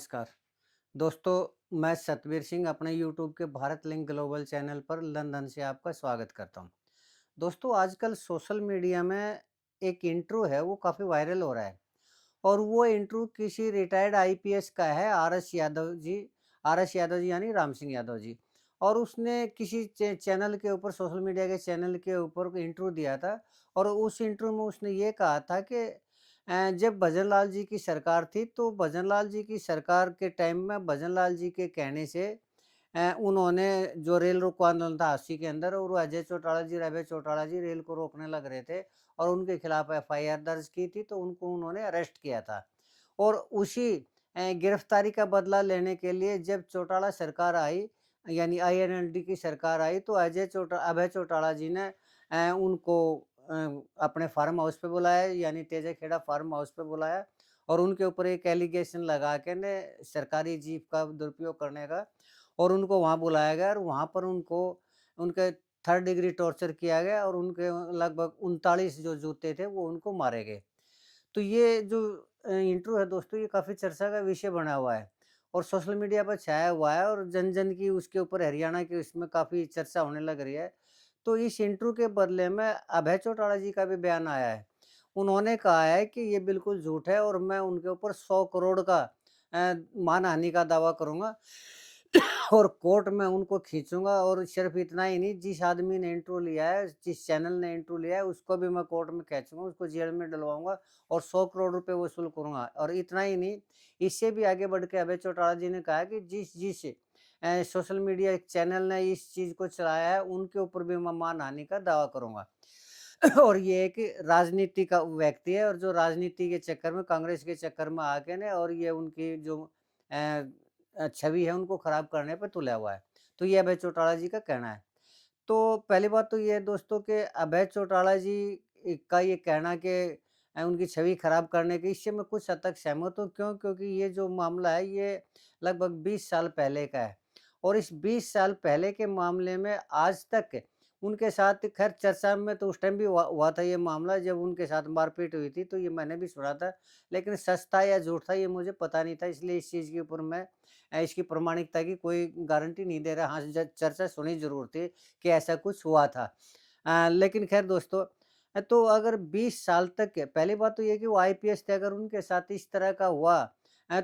नमस्कार दोस्तों, मैं सतवीर सिंह अपने यूट्यूब के भारत लिंक ग्लोबल चैनल पर लंदन से आपका स्वागत करता हूं। दोस्तों, आजकल सोशल मीडिया में एक इंट्रो है, वो काफ़ी वायरल हो रहा है। और वो इंट्रो किसी रिटायर्ड आईपीएस का है, आर एस यादव जी यानी राम सिंह यादव जी। और उसने किसी चैनल के ऊपर, सोशल मीडिया के चैनल के ऊपर इंट्रो दिया था। और उस इंट्रो में उसने ये कहा था कि जब भजन लाल जी की सरकार थी, तो भजन लाल जी की सरकार के टाइम में भजन लाल जी के कहने से उन्होंने जो रेल रोको आंदोलन था 80 के अंदर, और वो अभय चौटाला जी रेल को रोकने लग रहे थे और उनके खिलाफ एफआईआर दर्ज की थी, तो उनको उन्होंने अरेस्ट किया था। और उसी गिरफ्तारी का बदला लेने के लिए जब चौटाला सरकार आई, यानी आईएनएलडी की सरकार आई, तो अभय चौटाला जी ने उनको अपने फार्म हाउस पे बुलाया, यानी तेजा फार्म हाउस पे बुलाया। और उनके ऊपर एक एलिगेशन लगा के ने सरकारी जीप का दुरुपयोग करने का, और उनको वहाँ बुलाया गया और वहाँ पर उनको उनके थर्ड डिग्री टॉर्चर किया गया और उनके लगभग 39 जो जूते थे वो उनको मारे गए। तो ये जो इंट्रो है दोस्तों, ये काफ़ी चर्चा का विषय बना हुआ है और सोशल मीडिया पर छाया हुआ है, और जन-जन की उसके ऊपर, हरियाणा की इसमें काफ़ी चर्चा होने लग रही है। तो इस इंट्रो के बदले में अभय चौटाला जी का भी बयान आया है। उन्होंने कहा है कि ये बिल्कुल झूठ है और मैं उनके ऊपर 100 करोड़ का मानहानि का दावा करूँगा और कोर्ट में उनको खींचूँगा। और सिर्फ़ इतना ही नहीं, जिस आदमी ने इंटरव्यू लिया है, जिस चैनल ने इंटरव्यू लिया है, उसको भी मैं कोर्ट में खींचूँगा, उसको जेल में डलवाऊँगा और 100 करोड़ रुपए वसूल करूँगा। और इतना ही नहीं, इससे भी आगे बढ़ के अभय चौटाला जी ने कहा कि जिस सोशल मीडिया चैनल ने इस चीज़ को चलाया है, उनके ऊपर भी मैं मानहानि का दावा करूँगा। और ये एक राजनीति का व्यक्ति है, और जो राजनीति के चक्कर में, कांग्रेस के चक्कर में आके ने, और ये उनकी जो छवि है, उनको खराब करने पे तुला हुआ है। तो ये अभय चौटाला जी का कहना है। तो पहली बात तो ये है दोस्तों कि अभय चौटाला जी का ये कहना कि उनकी छवि खराब करने की, इससे मैं कुछ हद तक सहमत हूँ। क्यों? क्योंकि ये जो मामला है, ये लगभग 20 साल पहले का है। और इस 20 साल पहले के मामले में आज तक उनके साथ, खैर चर्चा में तो उस टाइम भी हुआ था ये मामला, जब उनके साथ मारपीट हुई थी, तो ये मैंने भी सुना था। लेकिन सच था या झूठ था, ये मुझे पता नहीं था, इसलिए इस चीज़ के ऊपर मैं इसकी प्रामाणिकता की कोई गारंटी नहीं दे रहा। हाँ, ज चर्चा सुनी ज़रूर थी कि ऐसा कुछ हुआ था। लेकिन ख़ैर दोस्तों, तो अगर 20 साल तक पहली बात तो ये है कि वो आईपीएस थे, अगर उनके साथ इस तरह का हुआ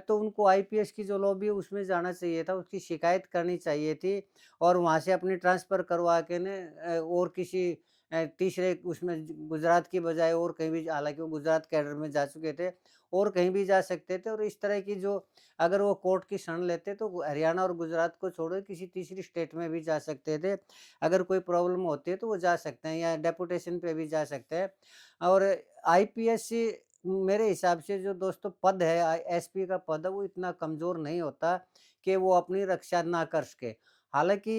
तो उनको आईपीएस की जो लॉबी है उसमें जाना चाहिए था, उसकी शिकायत करनी चाहिए थी और वहाँ से अपनी ट्रांसफ़र करवा के ने और किसी तीसरे उसमें गुजरात की बजाय और कहीं भी, हालाँकि वो गुजरात कैडर में जा चुके थे, और कहीं भी जा सकते थे। और इस तरह की जो, अगर वो कोर्ट की शरण लेते तो हरियाणा और गुजरात को छोड़ किसी तीसरी स्टेट में भी जा सकते थे। अगर कोई प्रॉब्लम होती है तो वो जा सकते हैं, या डेपुटेशन पे भी जा सकते हैं। और आईपीएस मेरे हिसाब से जो दोस्तों पद है, एसपी का पद है, वो इतना कमज़ोर नहीं होता कि वो अपनी रक्षा ना कर सके। हालाँकि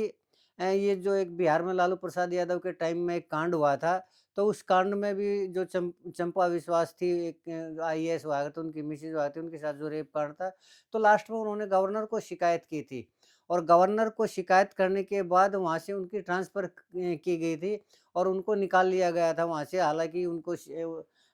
ये जो एक बिहार में लालू प्रसाद यादव के टाइम में एक कांड हुआ था, तो उस कांड में भी जो चंपा विश्वास थी, एक आईएएस हुआ करती, उनकी मिसेज़ हुआ करती, उनके साथ जो रेप कांड था, तो लास्ट में उन्होंने गवर्नर को शिकायत की थी। और गवर्नर को शिकायत करने के बाद वहाँ से उनकी ट्रांसफ़र की गई थी और उनको निकाल लिया गया था वहाँ से। हालाँकि उनको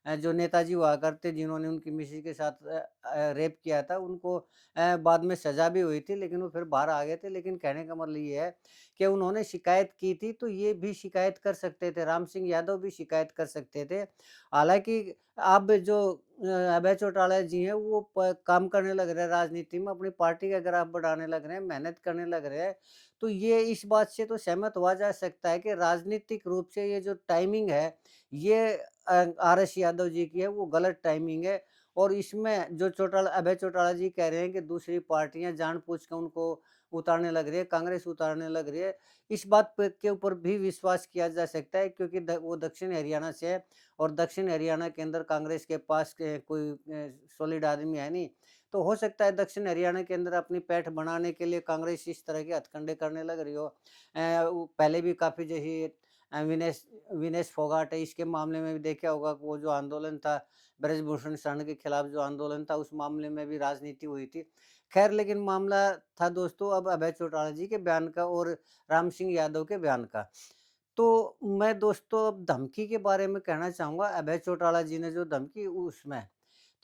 जो नेताजी हुआ करते, जिन्होंने उनकी मिसेज़ के साथ रेप किया था, उनको बाद में सज़ा भी हुई थी, लेकिन वो फिर बाहर आ गए थे। लेकिन कहने का मतलब ये है कि उन्होंने शिकायत की थी, तो ये भी शिकायत कर सकते थे, राम सिंह यादव भी शिकायत कर सकते थे। हालाँकि अब जो अभय चौटाला जी हैं, वो काम करने लग रहे हैं राजनीति में, अपनी पार्टी का ग्राफ बढ़ाने लग रहे हैं, मेहनत करने लग रहे हैं। तो ये इस बात से तो सहमत हुआ जा सकता है कि राजनीतिक रूप से ये जो टाइमिंग है, ये आर.एस. यादव जी की है, वो गलत टाइमिंग है। और इसमें जो अभय चौटाला जी कह रहे हैं कि दूसरी पार्टियाँ जानबूझ के उनको उतारने लग रही है, कांग्रेस उतारने लग रही है, इस बात पे के ऊपर भी विश्वास किया जा सकता है, क्योंकि वो दक्षिण हरियाणा से है और दक्षिण हरियाणा के अंदर कांग्रेस के पास कोई सॉलिड आदमी है नहीं। तो हो सकता है दक्षिण हरियाणा के अंदर अपनी पैठ बनाने के लिए कांग्रेस इस तरह के हथकंडे करने लग रही हो। वो पहले भी काफ़ी, जैसे विनेश विनेश फोगाट है, इसके मामले में भी देखा होगा कि वो जो आंदोलन था, ब्रजभूषण शरण के खिलाफ जो आंदोलन था, उस मामले में भी राजनीति हुई थी। ख़ैर, लेकिन मामला था दोस्तों अब अभय चौटाला जी के बयान का और राम सिंह यादव के बयान का। तो मैं दोस्तों अब धमकी के बारे में कहना चाहूँगा, अभय चौटाला जी ने जो धमकी उसमें,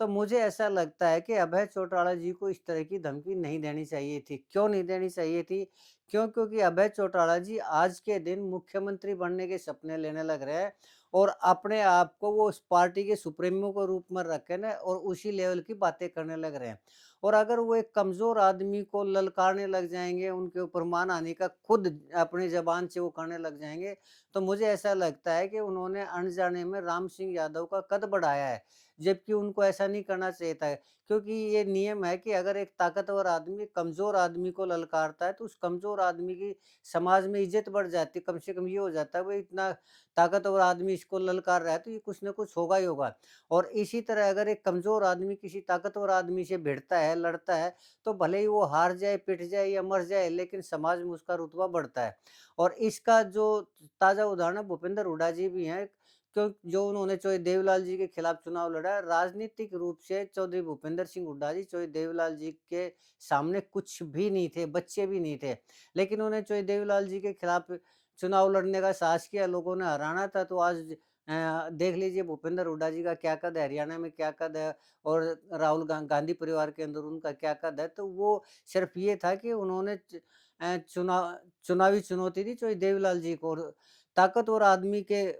तो मुझे ऐसा लगता है कि अभय चौटाला जी को इस तरह की धमकी नहीं देनी चाहिए थी। क्यों नहीं देनी चाहिए थी? क्योंकि अभय चौटाला जी आज के दिन मुख्यमंत्री बनने के सपने लेने लग रहे हैं और अपने आप को वो उस पार्टी के सुप्रीमो के रूप में रख के ना और उसी लेवल की बातें करने लग रहे हैं। और अगर वो एक कमज़ोर आदमी को ललकारने लग जाएँगे, उनके ऊपर मानहानि का खुद अपनी ज़बान से वो करने लग जाएँगे, तो मुझे ऐसा लगता है कि उन्होंने अनजाने में राम सिंह यादव का कद बढ़ाया है, जबकि उनको ऐसा नहीं करना चाहिए था। क्योंकि ये नियम है कि अगर एक ताकतवर आदमी कमज़ोर आदमी को ललकारता है, तो उस कमज़ोर आदमी की समाज में इज़्ज़त बढ़ जाती है। कम से कम ये हो जाता है, भई इतना ताकतवर आदमी इसको ललकार रहा है, तो ये कुछ न कुछ होगा ही होगा। और इसी तरह अगर एक कमज़ोर आदमी किसी ताकतवर आदमी से भिड़ता है, लड़ता है, तो भले ही वो हार जाए, पिट जाए या मर जाए, लेकिन समाज में उसका रुतबा बढ़ता है। और इसका जो ताज़ा उदाहरण है भूपेंद्र हुड्डा जी भी हैं, जो उन्होंने चौधरी देवीलाल जी के खिलाफ चुनाव लड़ा है। राजनीतिक रूप से चौधरी भूपेंद्र सिंह हुड्डा जी चौधरी देवीलाल जी के सामने कुछ भी नहीं थे, बच्चे भी नहीं थे। लेकिन उन्हें चौधरी देवीलाल जी के खिलाफ चुनाव लड़ने का साहस किया, लोगों ने हराना था, तो आज देख लीजिए भूपेंद्र हुड्डा जी का क्या कद है, हरियाणा में क्या कद है और राहुल गांधी परिवार के अंदर उनका क्या कद है। तो वो सिर्फ ये था कि उन्होंने चुनावी चुनौती दी चौधरी देवीलाल जी को, और ताकतवर आदमी के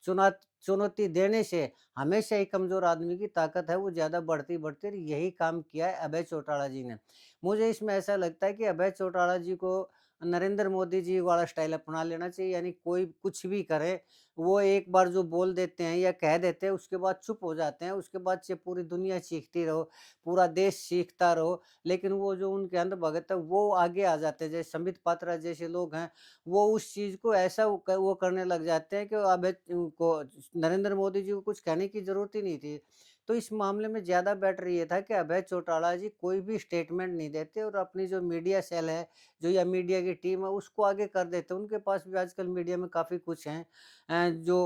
चुना चुनौती देने से हमेशा ही कमज़ोर आदमी की ताकत है वो ज़्यादा बढ़ती-बढ़ती, और यही काम किया है अभय चौटाला जी ने। मुझे इसमें ऐसा लगता है कि अभय चौटाला जी को नरेंद्र मोदी जी वाला स्टाइल अपना लेना चाहिए, यानी कोई कुछ भी करे, वो एक बार जो बोल देते हैं या कह देते हैं उसके बाद चुप हो जाते हैं, उसके बाद से पूरी दुनिया सीखती रहो, पूरा देश सीखता रहो, लेकिन वो जो उनके अंधभगत है वो आगे आ जाते हैं। जैसे संबित पात्रा जैसे लोग हैं, वो उस चीज़ को ऐसा वो करने लग जाते हैं कि अब को नरेंद्र मोदी जी को कुछ कहने की ज़रूरत ही नहीं थी। तो इस मामले में ज़्यादा बेटर ये था कि अभय चौटाला जी कोई भी स्टेटमेंट नहीं देते और अपनी जो मीडिया सेल है, जो या मीडिया की टीम है, उसको आगे कर देते। उनके पास भी आजकल मीडिया में काफ़ी कुछ हैं जो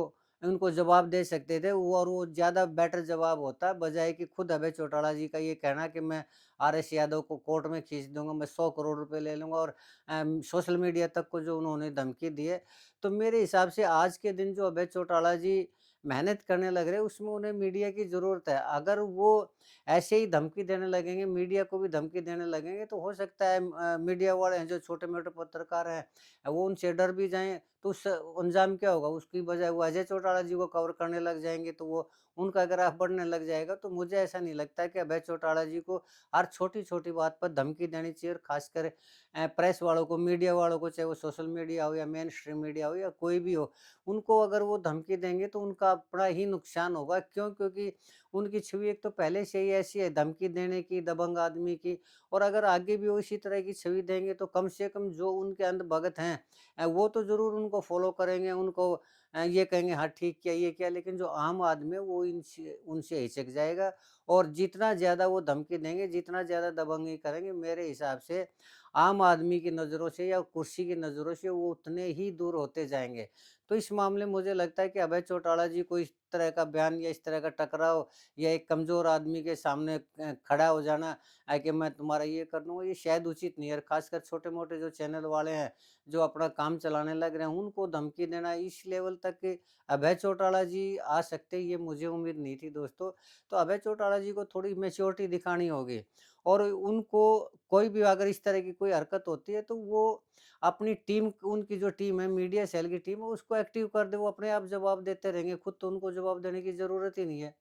उनको जवाब दे सकते थे, वो और वो ज़्यादा बेटर जवाब होता, बजाए कि खुद अभय चौटाला जी का ये कहना कि मैं आरएस यादव को कोर्ट में खींच दूँगा, मैं 100 करोड़ रुपए ले लूँगा, और सोशल मीडिया तक को जो उन्होंने धमकी दी है। तो मेरे हिसाब से आज के दिन जो अभय चौटाला जी मेहनत करने लग रहे हैं, उसमें उन्हें मीडिया की ज़रूरत है। अगर वो ऐसे ही धमकी देने लगेंगे, मीडिया को भी धमकी देने लगेंगे, तो हो सकता है मीडिया वाले हैं, जो छोटे-मोटे पत्रकार हैं, वो उनसे डर भी जाएँ, तो उस अंजाम क्या होगा? उसकी बजाय वो अजय चौटाला जी को कवर करने लग जाएँगे, तो वो उनका ग्राफ बढ़ने लग जाएगा। तो मुझे ऐसा नहीं लगता कि अभय चौटाला जी को हर छोटी-छोटी बात पर धमकी देनी चाहिए, और ख़ासकर प्रेस वालों को, मीडिया वालों को, चाहे वो सोशल मीडिया हो या मेन स्ट्रीम मीडिया हो या कोई भी हो, उनको अगर वो धमकी देंगे तो उनका अपना ही नुकसान होगा। क्यों? क्योंकि उनकी छवि एक तो पहले से ही ऐसी है धमकी देने की, दबंग आदमी की, और अगर आगे भी वो इसी तरह की छवि देंगे तो कम से कम जो उनके अंधभगत हैं वो तो ज़रूर उनको फ़ॉलो करेंगे, उनको ये कहेंगे हाँ ठीक किया, ये किया, लेकिन जो आम आदमी है वो इनसे उनसे हिचक जाएगा, और जितना ज़्यादा वो धमकी देंगे, जितना ज़्यादा दबंगई करेंगे, मेरे हिसाब से आम आदमी की नज़रों से या कुर्सी की नज़रों से वो उतने ही दूर होते जाएँगे। तो इस मामले में मुझे लगता है कि अभय चौटाला जी को इस तरह का बयान या इस तरह का टकराव या एक कमज़ोर आदमी के सामने खड़ा हो जाना कि मैं तुम्हारा ये कर दूँगा, ये शायद उचित नहीं है। और ख़ासकर छोटे-मोटे जो चैनल वाले हैं, जो अपना काम चलाने लग रहे हैं, उनको धमकी देना इस लेवल तक कि अभय चौटाला जी आ सकते हैं, ये मुझे उम्मीद नहीं थी दोस्तों। तो अभय चौटाला जी को थोड़ी मैच्योरिटी दिखानी होगी, और उनको कोई भी अगर इस तरह की कोई हरकत होती है, तो वो अपनी टीम, उनकी जो टीम है, मीडिया सेल की टीम है, उसको एक्टिव कर दे, वो अपने आप जवाब देते रहेंगे, खुद तो उनको जवाब देने की ज़रूरत ही नहीं है।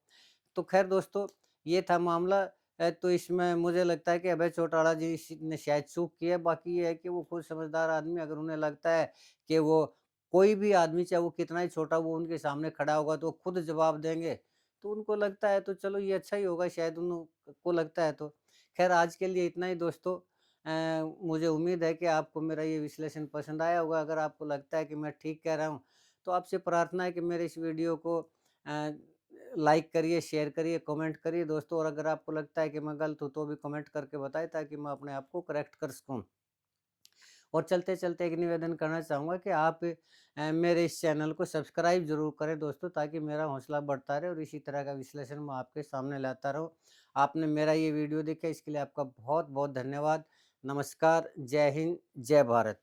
तो ख़ैर दोस्तों, ये था मामला। तो इसमें मुझे लगता है कि अभय चौटाला जी ने शायद चूक की है, बाकी ये है कि वो खुद समझदार आदमी, अगर उन्हें लगता है कि वो कोई भी आदमी, चाहे वो कितना ही छोटा, वो उनके सामने खड़ा होगा तो वो खुद जवाब देंगे, तो उनको लगता है तो चलो ये अच्छा ही होगा, शायद को लगता है तो। ख़ैर आज के लिए इतना ही दोस्तों। मुझे उम्मीद है कि आपको मेरा ये विश्लेषण पसंद आया होगा। अगर आपको लगता है कि मैं ठीक कह रहा हूँ, तो आपसे प्रार्थना है कि मेरे इस वीडियो को लाइक करिए, शेयर करिए, कमेंट करिए दोस्तों, और अगर आपको लगता है कि मैं गलत हूँ, तो भी कमेंट करके बताएँ, ताकि मैं अपने आप को करेक्ट कर सकूँ। और चलते-चलते एक निवेदन करना चाहूँगा कि आप मेरे इस चैनल को सब्सक्राइब ज़रूर करें दोस्तों, ताकि मेरा हौसला बढ़ता रहे और इसी तरह का विश्लेषण मैं आपके सामने लाता रहूँ। आपने मेरा ये वीडियो देखा, इसके लिए आपका बहुत-बहुत धन्यवाद। नमस्कार, जय हिंद, जय भारत।